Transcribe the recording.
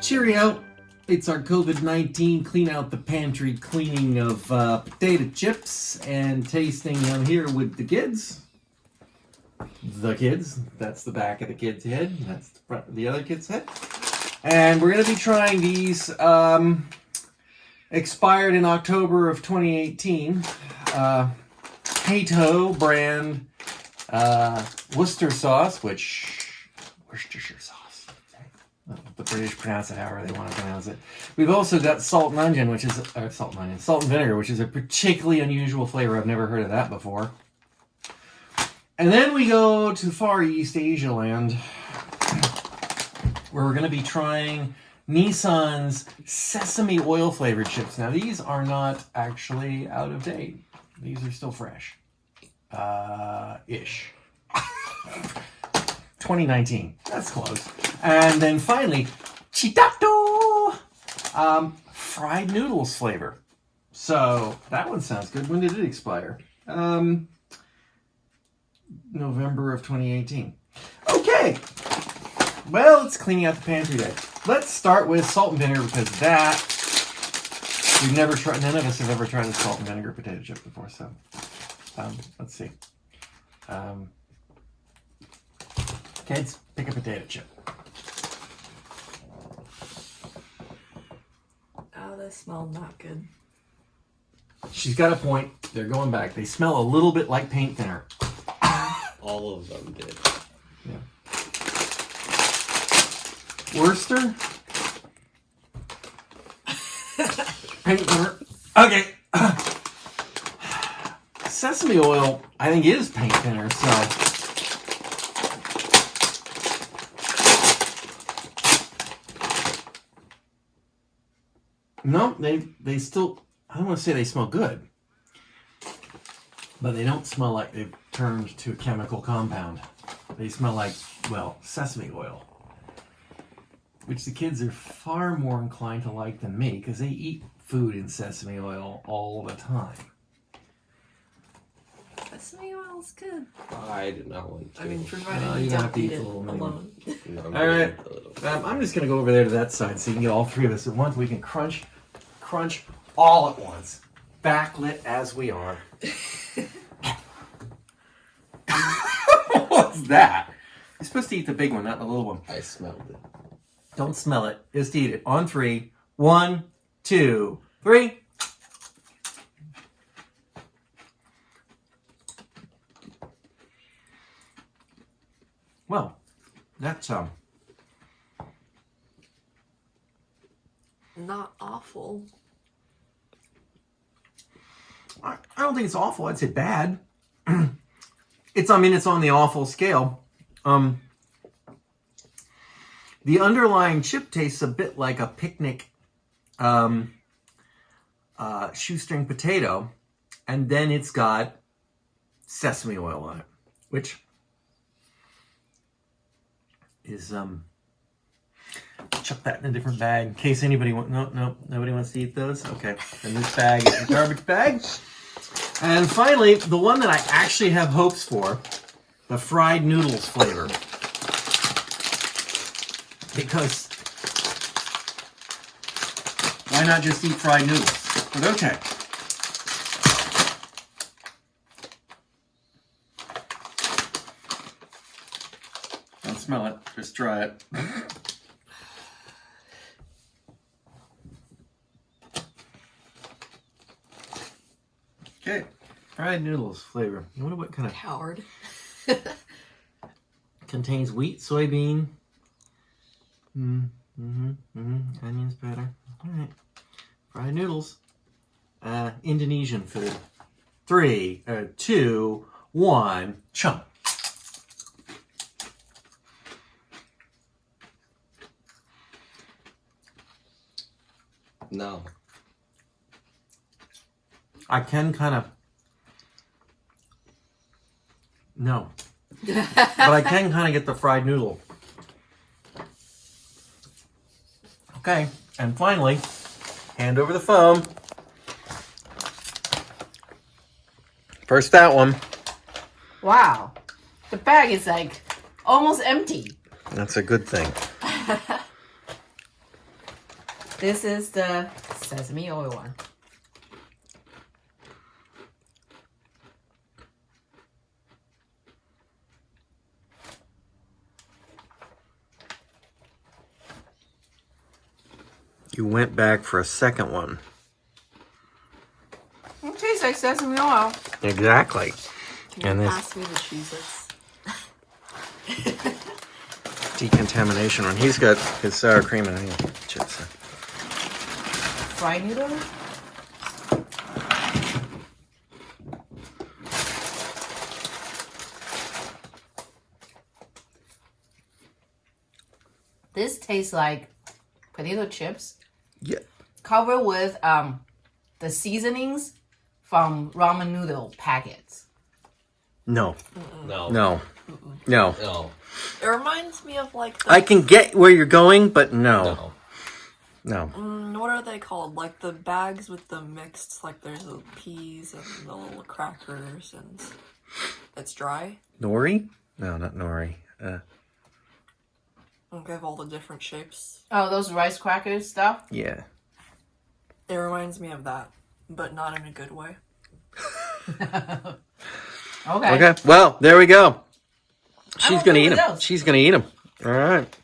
Cheerio! It's our COVID-19 clean out the pantry cleaning of potato chips and tasting them here with the kids. The kids. That's the back of the kid's head. That's the front of the other kid's head. And we're going to be trying these expired in October of 2018. Cato brand Worcester sauce, Worcestershire sauce. The British pronounce it however they want to pronounce it. We've also got salt and onion, salt and vinegar, which is a particularly unusual flavor. I've never heard of that before. And then we go to Far East Asia land, where we're going to be trying Nissan's sesame oil flavored chips. Now these are not actually out of date. These are still fresh. Ish. 2019. That's close. And then finally, Chitato! Fried noodles flavor. So that one sounds good. When did it expire? November of 2018. Okay. Well, it's cleaning out the pantry day. Let's start with salt and vinegar because that we've never tried. None of us have ever tried a salt and vinegar potato chip before. So let's see. Kids, pick a potato chip. Oh, they smell not good. She's got a point. They're going back. They smell a little bit like paint thinner. All of them did. Yeah. Worcester? Paint thinner. Okay. Sesame oil, I think, is paint thinner, so. No, they still, I don't want to say they smell good, but they don't smell like they've turned to a chemical compound. They smell like, well, sesame oil, which the kids are far more inclined to like than me because they eat food in sesame oil all the time. Sesame oil's good. I do not want to. I mean, provided you you have don't to eat eat it a little alone. No, I'm All right. gonna eat a little. I'm just going to go over there to that side so you can get all three of us at once. We can crunch all at once. Backlit as we are. What's that? You're supposed to eat the big one, not the little one. I smelled it. Don't smell it. Just eat it. On three. 1, 2, 3. Well, that's Not awful. I don't think it's awful. I'd say bad. It's on the awful scale. The underlying chip tastes a bit like a picnic shoestring potato, and then it's got sesame oil on it, which is chuck that in a different bag in case anybody nobody wants to eat those. Okay, and this bag is a garbage bag. And finally, the one that I actually have hopes for, the fried noodles flavor. Because why not just eat fried noodles? But okay. Don't smell it, just try it. Okay, fried noodles flavor. I wonder what kind of Coward. contains wheat, soybean. Onions, butter. All right, fried noodles. Indonesian food. 3, 2, 1, chunk. No. I can kind of. No. But I can kind of get the fried noodle. Okay, and finally, hand over the phone. First that one. Wow. The bag is like almost empty. That's a good thing. This is the sesame oil one. You went back for a second one. It tastes like sesame oil. Exactly. Can And you this- pass me the Cheez-Its? Decontamination one. He's got his sour cream and onion chips. Fried noodle. This tastes like potato chips Yeah. covered with the seasonings from ramen noodle packets. No. No. No. No. No. It reminds me of like the, I can get where you're going, but no. No. No. what are they called? Like the bags with the mixed, like there's the peas and the little crackers and it's dry. Nori? No, not nori. Okay, have all the different shapes. Oh, those rice crackers stuff? Yeah. It reminds me of that, but not in a good way. Okay. Okay. Well, there we go. She's I'm gonna okay eat with them. those. She's gonna eat them. All right.